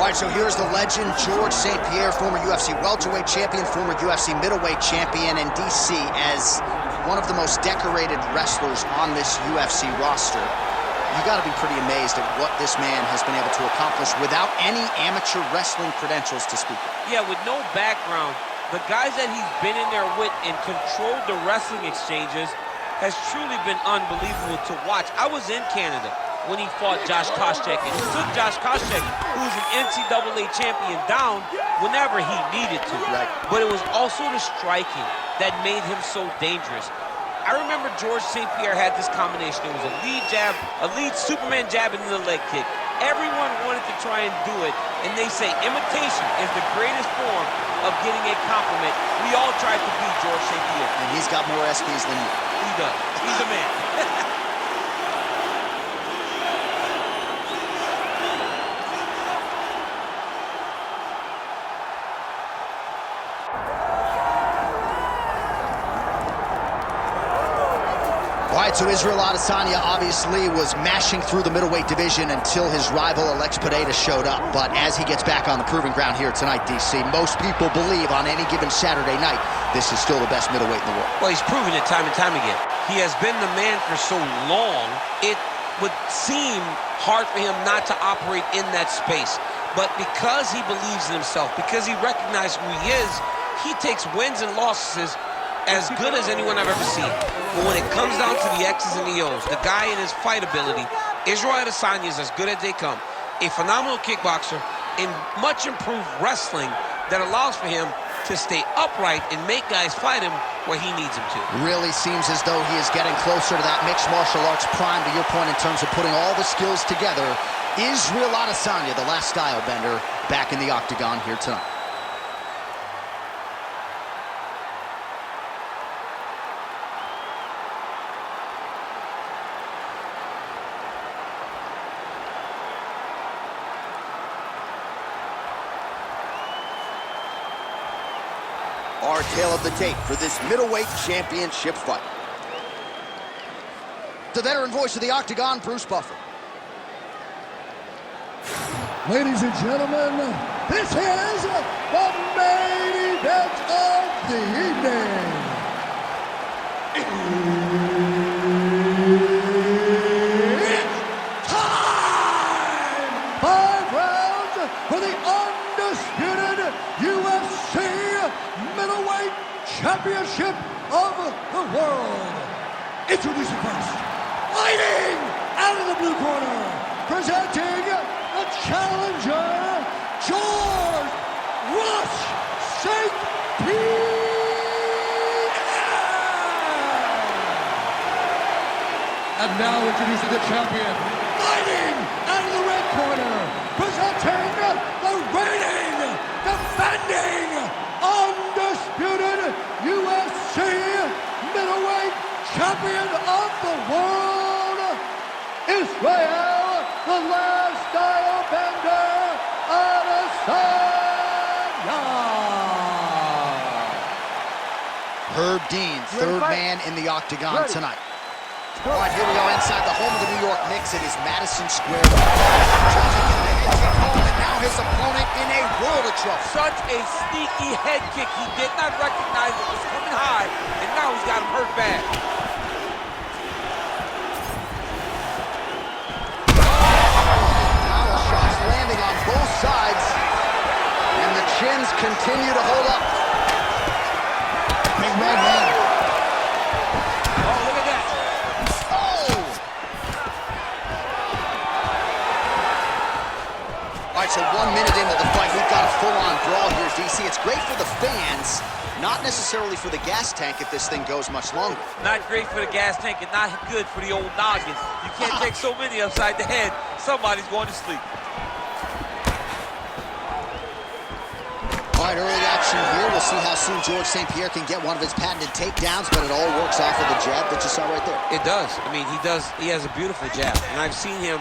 All right, so here's the legend, George Saint-Pierre, former UFC welterweight champion, former UFC middleweight champion, and DC as one of the most decorated wrestlers on this UFC roster. You got to be pretty amazed at what this man has been able to accomplish without any amateur wrestling credentials to speak of. Yeah, with no background, the guys that he's been in there with and controlled the wrestling exchanges has truly been unbelievable to watch. I was in Canada when he fought Josh Koscheck, and he took Josh Koscheck, who was an NCAA champion, down whenever he needed to. Right. But it was also the striking that made him so dangerous. I remember George Saint-Pierre had this combination. It was a lead jab, a lead Superman jab, and then a leg kick. Everyone wanted to try and do it, and they say imitation is the greatest form of getting a compliment. We all tried to be George Saint-Pierre. And he's got more ESPYs than you. He does. He's a man. All right, so Israel Adesanya obviously was mashing through the middleweight division until his rival Alex Pereira showed up. But as he gets back on the proving ground here tonight, DC, most people believe on any given Saturday night, this is still the best middleweight in the world. Well, he's proven it time and time again. He has been the man for so long, it would seem hard for him not to operate in that space. But because he believes in himself, because he recognizes who he is, he takes wins and losses as good as anyone I've ever seen. But when it comes down to the X's and the O's, the guy and his fight ability, Israel Adesanya is as good as they come. A phenomenal kickboxer and much improved wrestling that allows for him to stay upright and make guys fight him where he needs them to. Really seems as though he is getting closer to that mixed martial arts prime, to your point, in terms of putting all the skills together. Israel Adesanya, the last style bender, back in the octagon here tonight. Our tale of the tape for this middleweight championship fight. The veteran voice of the octagon, Bruce Buffer. Ladies and gentlemen, this is the main event of the evening. It's time! 5 rounds for the undisputed UFC middleweight championship of the world. Introducing first, fighting out of the blue corner, presenting the challenger, George Rush Saint-Pierre. And now introducing the champion, fighting out of the red corner, presenting the reigning, defending, undisputed UFC middleweight champion of the world, Israel, the last style bender, Adesanya. Herb Dean, third man in the octagon tonight. All right, here we go inside the home of the New York Knicks. It is Madison Square Garden. And now his opponent in a world of trouble. Such a sneaky head kick. He did not recognize it was coming high, and now he's got him hurt bad. Power shots landing on both sides, and the chins continue to hold up. Big right hand. Oh, look at that. All right, so 1 minute into the fight, we've got a full-on brawl here, DC. It's great for the fans, not necessarily for the gas tank if this thing goes much longer. Not great for the gas tank and not good for the old noggin. You can't take so many upside the head. Somebody's going to sleep. All right, early action here. We'll see how soon George Saint-Pierre can get one of his patented takedowns, but it all works off of the jab that you saw right there. It does. I mean, he does. He has a beautiful jab, and I've seen him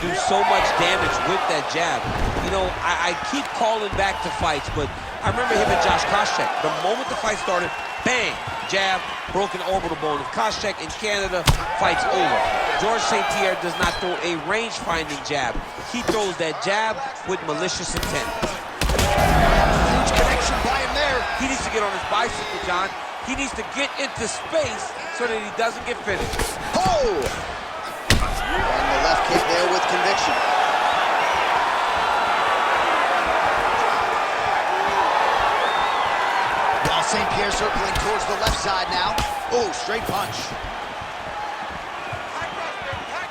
do so much damage with that jab. You know, I keep calling back to fights, but I remember him and Josh Koscheck. The moment the fight started, bang, jab, broken orbital bone. If Koscheck in Canada, fight's over. George Saint-Pierre does not throw a range-finding jab. He throws that jab with malicious intent. Huge connection by him there. He needs to get on his bicycle, John. He needs to get into space so that he doesn't get finished. Oh! And the left kick there with conviction. While Saint-Pierre circling towards the left side now. Oh, straight punch.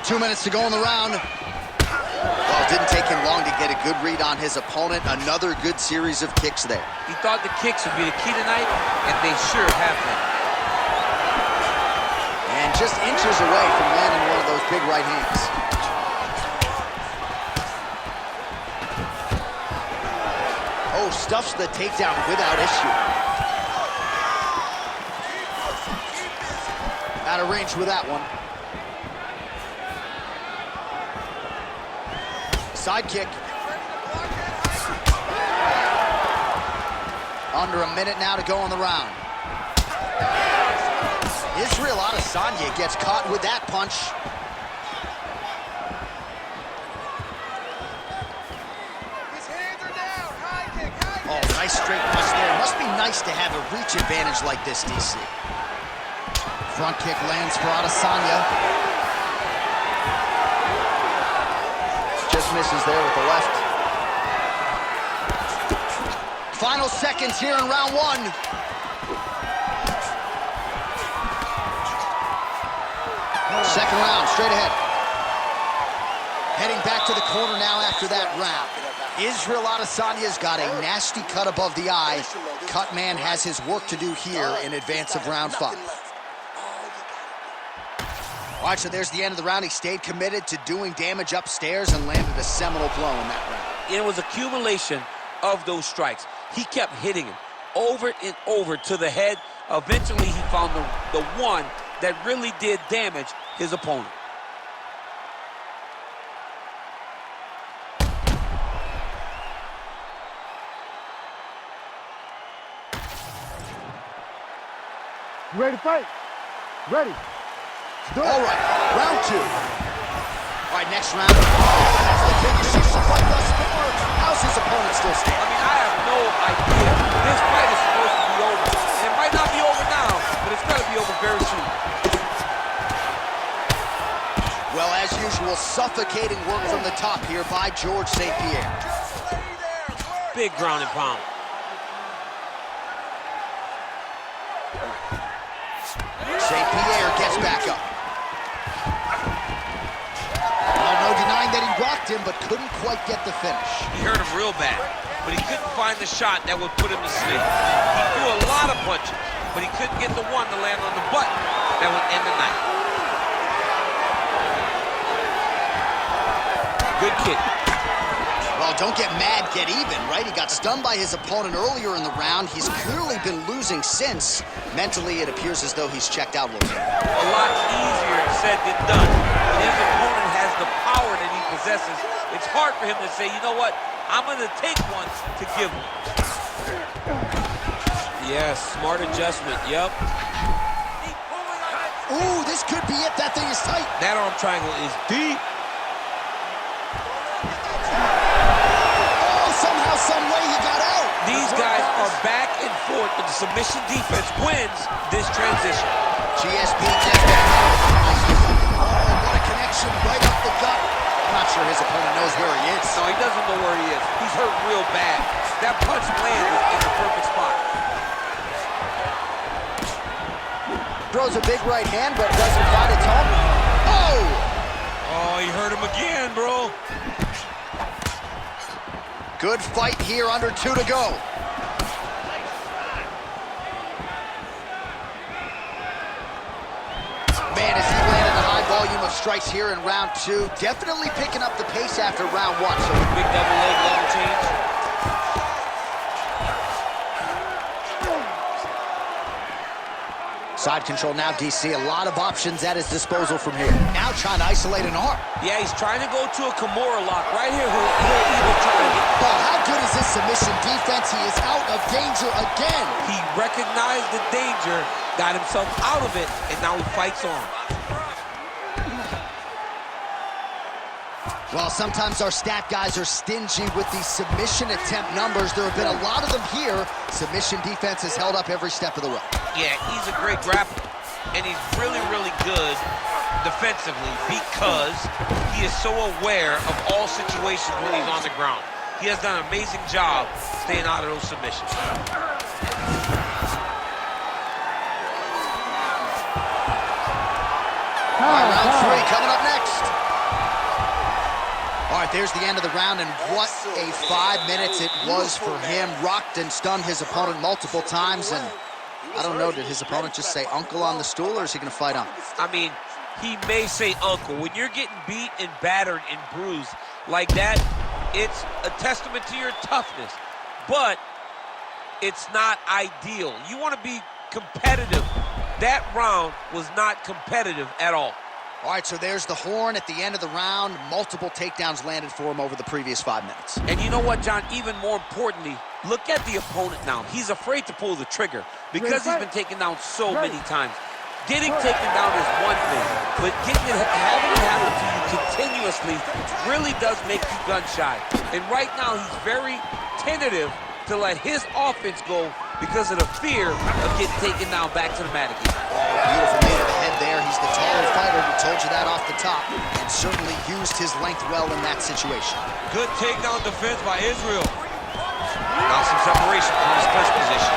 2 minutes to go in the round. Well, it didn't take him long to get a good read on his opponent. Another good series of kicks there. He thought the kicks would be the key tonight, and they sure have been. And just inches away from landing one of those big right hands. Oh, stuffs the takedown without issue. Out of range with that one. Side kick. Under a minute now to go in the round. Israel Adesanya gets caught with that punch. His hands are down. High kick, high kick. Oh, nice straight punch there. Must be nice to have a reach advantage like this, DC. Front kick lands for Adesanya. Just misses there with the left. Final seconds here in round one. Second round, straight ahead. Heading back to the corner now after that round. Israel Adesanya's got a nasty cut above the eye. Cut man has his work to do here in advance of round 5. All right, so there's the end of the round. He stayed committed to doing damage upstairs and landed a seminal blow in that round. It was accumulation of those strikes. He kept hitting him over and over to the head. Eventually, he found the one that really did damage his opponent. You ready to fight? Ready. All right, round 2. All right, next round. That's the biggest shift of fight thus far. How's his opponent still I standing? mean, I have no idea. This fight is supposed to be over. And it might not be over now, but it's going to be over very soon. Well, as usual, suffocating work from the top here by George Saint-Pierre. Big ground and pound. Saint-Pierre gets back up. Well, no denying that he rocked him, but couldn't quite get the finish. He hurt him real bad, but he couldn't find the shot that would put him to sleep. He threw a lot of punches, but he couldn't get the one to land on the button that would end the night. Good kick. Well, don't get mad, get even, right? He got stunned by his opponent earlier in the round. He's clearly been losing since. Mentally, it appears as though he's checked out a little bit. A lot easier said than done. When his opponent has the power that he possesses, it's hard for him to say, you know what, I'm going to take one to give him. Yes, smart adjustment, yep. Ooh, this could be it. That thing is tight. That arm triangle is deep. Somehow, some way he got out. These guys are back and forth, but the submission defense wins this transition. GSP gets back out. Oh, what a connection right up the gut. I'm not sure his opponent knows where he is. No, he doesn't know where he is. He's hurt real bad. That punch landed in the perfect spot. Throws a big right hand, but doesn't find its home. Oh! Oh, he hurt him again, bro. Good fight here, under 2 to go. Man, as he landed a high volume of strikes here in round 2, definitely picking up the pace after round 1. So Big double leg level change. Side control now, DC. A lot of options at his disposal from here. Now trying to isolate an arm. Yeah, he's trying to go to a Kimura lock. Right here, he'll either try to get... Oh, how good is this submission defense? He is out of danger again. He recognized the danger, got himself out of it, and now he fights on. Well, sometimes our stat guys are stingy with these submission attempt numbers. There have been a lot of them here. Submission defense has held up every step of the way. Yeah, he's a great grappler, and he's really, really good defensively because he is so aware of all situations when he's on the ground. He has done an amazing job staying out of those submissions. All right, round 3 coming up next. All right, there's the end of the round, and what a 5 minutes it was for him. Rocked and stunned his opponent multiple times, and I don't know, did his opponent just say uncle on the stool, or is he going to fight on? I mean, he may say uncle. When you're getting beat and battered and bruised like that, it's a testament to your toughness, but it's not ideal. You want to be competitive. That round was not competitive at all. All right, so there's the horn at the end of the round. Multiple takedowns landed for him over the previous 5 minutes. And you know what, John? Even more importantly, look at the opponent now. He's afraid to pull the trigger because he's been taken down so many times. Getting taken down is one thing, but having it happen to you continuously really does make you gun shy. And right now, he's very tentative to let his offense go because of the fear of getting taken down back to the mat again. Beautiful knee to the head there. He's the taller fighter. We told you that off the top, and certainly used his length well in that situation. Good takedown defense by Israel. Now some separation from his clinch position.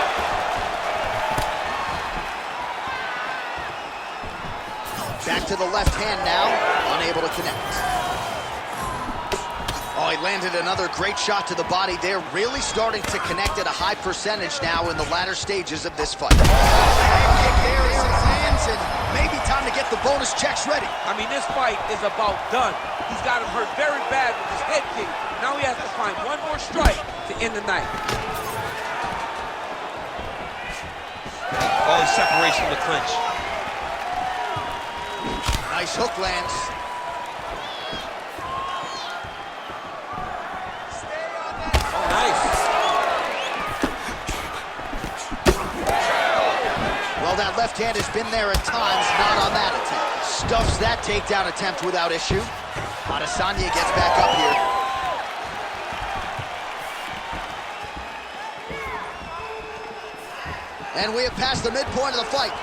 Back to the left hand now, unable to connect. Oh, he landed another great shot to the body there, really starting to connect at a high percentage now in the latter stages of this fight. Kick there is his hands, and maybe time to get the bonus checks ready. I mean, this fight is about done. He's got him hurt very bad with his head kick. Now he has to find one more strike to end the night. Oh, he's separation in the clinch. Nice hook lands. Well, that left hand has been there at times, not on that attempt. Stuffs that takedown attempt without issue. Adesanya gets back up here. And we have passed the midpoint of the fight.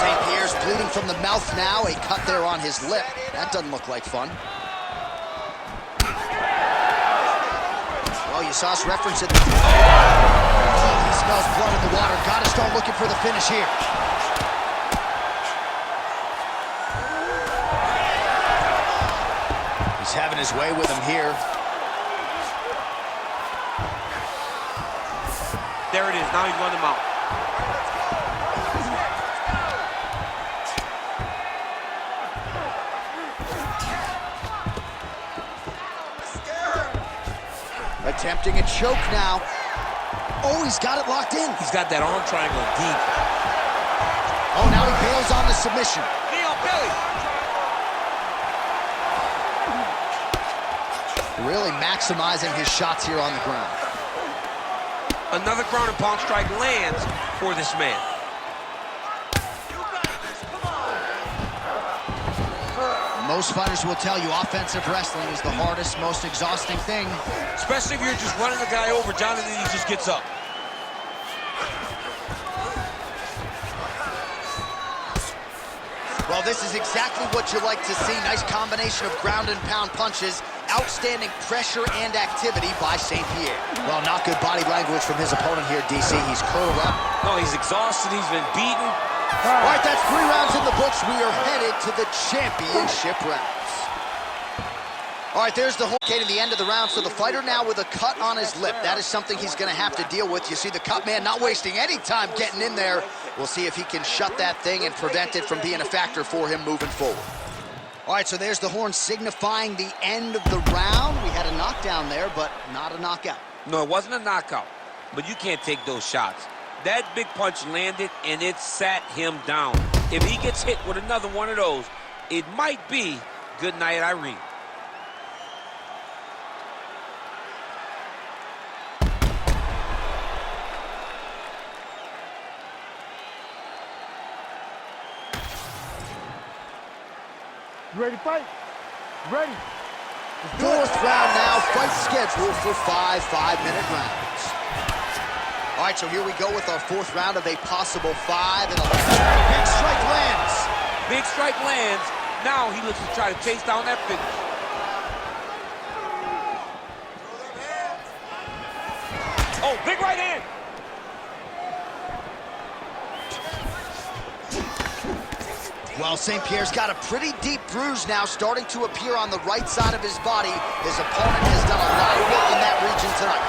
Saint-Pierre's bleeding from the mouth now, a cut there on his lip. That doesn't look like fun. Well, you saw us reference it. He smells blood in the water. Got to start looking for the finish here. He's having his way with him here. There it is. Now he's run him out. Attempting a choke now. Oh, he's got it locked in. He's got that arm triangle deep. Oh, now he bails on the submission. Knee on belly. Really maximizing his shots here on the ground. Another ground and pound strike lands for this man. Most fighters will tell you offensive wrestling is the hardest, most exhausting thing. Especially if you're just running the guy over, John, and then he just gets up. Well, this is exactly what you like to see. Nice combination of ground and pound punches. Outstanding pressure and activity by Saint-Pierre. Well, not good body language from his opponent here, DC. He's curled up. No, he's exhausted. He's been beaten. All right, that's 3 rounds in the books. We are headed to the championship rounds. All right, there's the horn indicating the end of the round. So the fighter now with a cut on his lip. That is something he's going to have to deal with. You see the cut man not wasting any time getting in there. We'll see if he can shut that thing and prevent it from being a factor for him moving forward. All right, so there's the horn signifying the end of the round. We had a knockdown there, but not a knockout. No, it wasn't a knockout, but you can't take those shots. That big punch landed, and it sat him down. If he gets hit with another one of those, it might be good night, Irene. You ready to fight? Ready. Fourth round now, fight scheduled for 5 5-minute rounds. All right, so here we go with our fourth round of a possible 5. And a big strike lands. Big strike lands. Now he looks to try to chase down that finish. Oh, big right hand. Well, Saint-Pierre's got a pretty deep bruise now starting to appear on the right side of his body. His opponent has done a lot of work in that region tonight.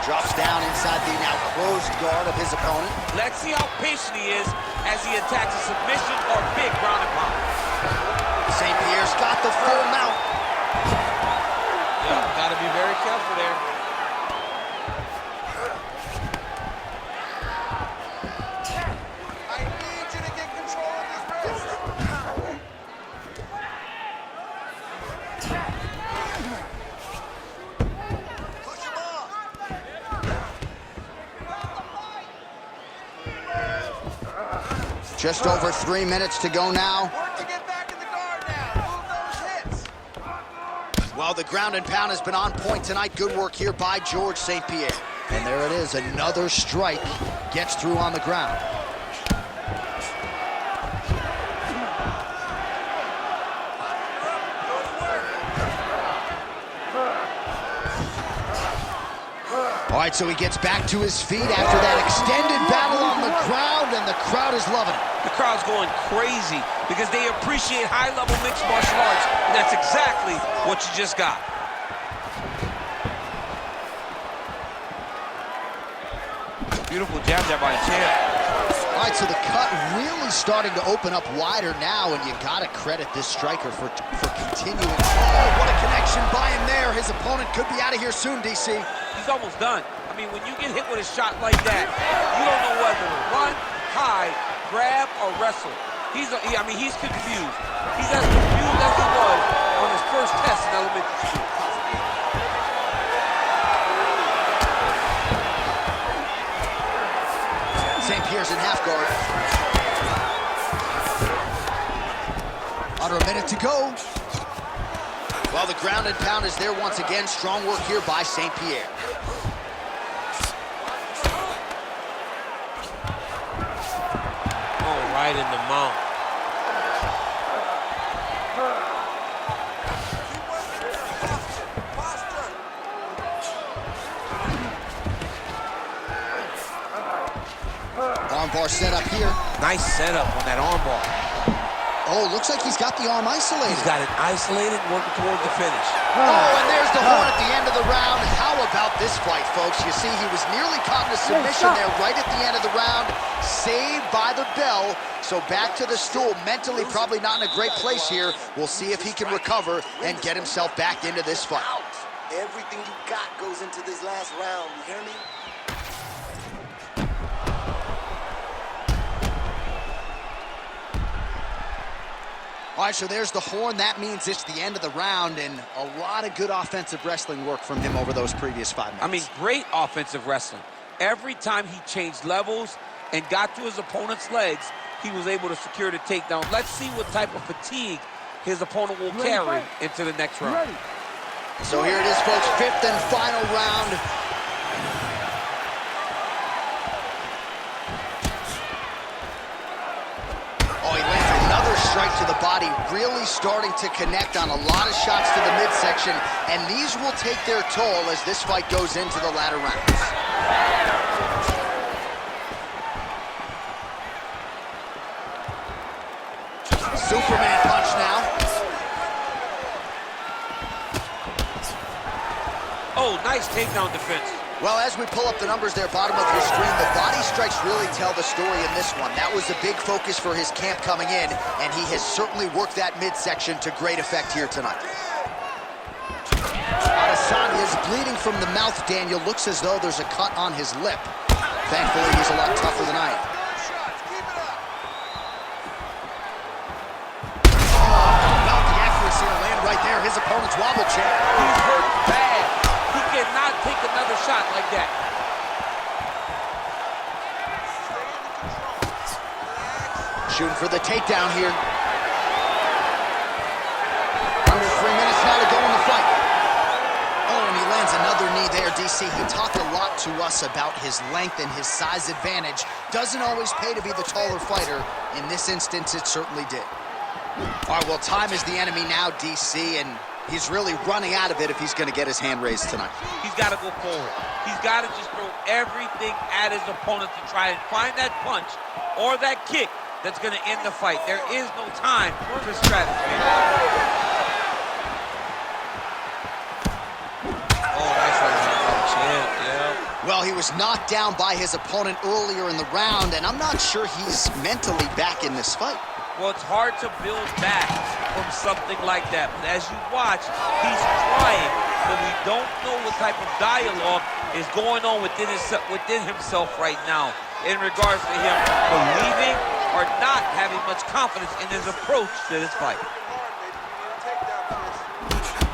Drops down inside the now closed guard of his opponent. Let's see how patient he is as he attacks a submission or big ground and pound. Saint-Pierre's got the full mount. Yeah, gotta be very careful there. I need you to get control of his wrist. Push him off. Just over 3 minutes to go now. Work to get back in the guard now. Move those hits. Well, the ground and pound has been on point tonight. Good work here by George Saint-Pierre. And there it is, another strike gets through on the ground. All right, so he gets back to his feet after that extended battle on the ground, and the crowd is loving it. The crowd's going crazy because they appreciate high-level mixed martial arts, and that's exactly what you just got. Beautiful jab there by Champ. All right, so the cut really starting to open up wider now, and you got to credit this striker for continuing. Oh, what a connection by him there. His opponent could be out of here soon, DC. He's almost done. I mean, when you get hit with a shot like that, you don't know whether to run, hide, grab, or wrestle. He's confused. He's as confused as he was on his first test in elementary school. Saint-Pierre's in half guard. Under a minute to go. Well, the ground and pound is there once again. Strong work here by Saint-Pierre. Oh, right in the mount. Armbar set up here. Nice setup on that armbar. Oh, looks like he's got the arm isolated. He's got it isolated, working towards the finish. Oh, and there's the horn at the end of the round. How about this fight, folks? You see, he was nearly caught in a submission there right at the end of the round. Saved by the bell. So back to the stool. Mentally probably not in a great place here. We'll see if he can recover and get himself back into this fight. Everything you got goes into this last round, you hear me? All right, so there's the horn. That means it's the end of the round, and a lot of good offensive wrestling work from him over those previous 5 minutes. I mean, great offensive wrestling. Every time he changed levels and got to his opponent's legs, he was able to secure the takedown. Let's see what type of fatigue his opponent will carry into the next round. So here it is, folks, fifth and final round. Oh, he lands another strike to the body, really starting to connect on a lot of shots to the midsection, and these will take their toll as this fight goes into the latter rounds. Superman punch now. Oh, nice takedown defense. Well, as we pull up the numbers there, bottom of your screen, the body strikes really tell the story in this one. That was a big focus for his camp coming in, and he has certainly worked that midsection to great effect here tonight. Adesanya is bleeding from the mouth, Daniel. Looks as though there's a cut on his lip. Thankfully, he's a lot tougher than I am. Good shots. Keep it up. Not the accuracy to land right there. His opponent's wobble check. He's hurt bad. He cannot take another shot like that. Shooting for the takedown here. Under 3 minutes now to go in the fight. Oh, and he lands another knee there, DC. He talked a lot to us about his length and his size advantage. Doesn't always pay to be the taller fighter. In this instance, it certainly did. All right, well, time is the enemy now, DC, and he's really running out of it if he's going to get his hand raised tonight. He's got to go forward. He's got to just throw everything at his opponent to try and find that punch or that kick that's going to end the fight. There is no time for strategy. Oh, nice right hand. Champ, yeah. Well, he was knocked down by his opponent earlier in the round, and I'm not sure he's mentally back in this fight. Well, it's hard to build back from something like that. But as you watch, he's trying, but we don't know what type of dialogue is going on within himself right now in regards to him believing or not having much confidence in his approach to this fight.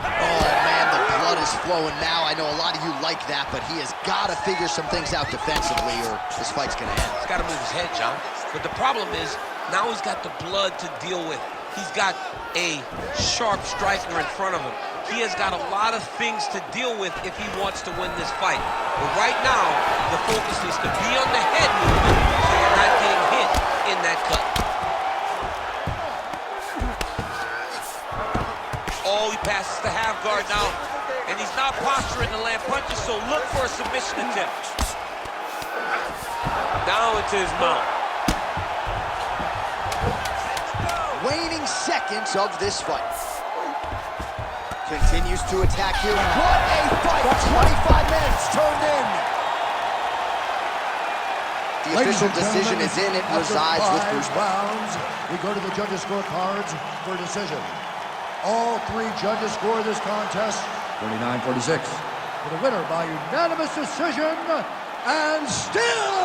Oh, man, the blood is flowing now. I know a lot of you like that, but he has got to figure some things out defensively or this fight's going to end. He's got to move his head, John. But the problem is, now he's got the blood to deal with. He's got a sharp striker in front of him. He has got a lot of things to deal with if he wants to win this fight. But right now, the focus is to be on the head movement so you're not getting hit in that cut. Oh, he passes the half guard now. And he's not posturing to land punches, so look for a submission attempt. Now into his mouth. Waning seconds of this fight. Continues to attack here. What a fight! 25 minutes turned in. The official decision is in. It resides with Bruce. Rounds, we go to the judges' scorecards for decision. All three judges score this contest 49-46. For the winner by unanimous decision, and still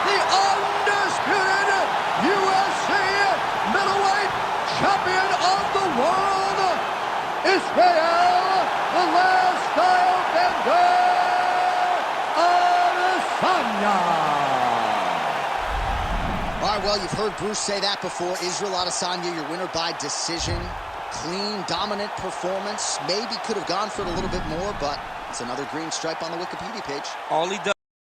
the undisputed UFC middleweight champion of the world, Israel, the last style bender, Adesanya. All right, well, you've heard Bruce say that before. Israel Adesanya, your winner by decision. Clean, dominant performance. Maybe could have gone for it a little bit more, but it's another green stripe on the Wikipedia page. All he does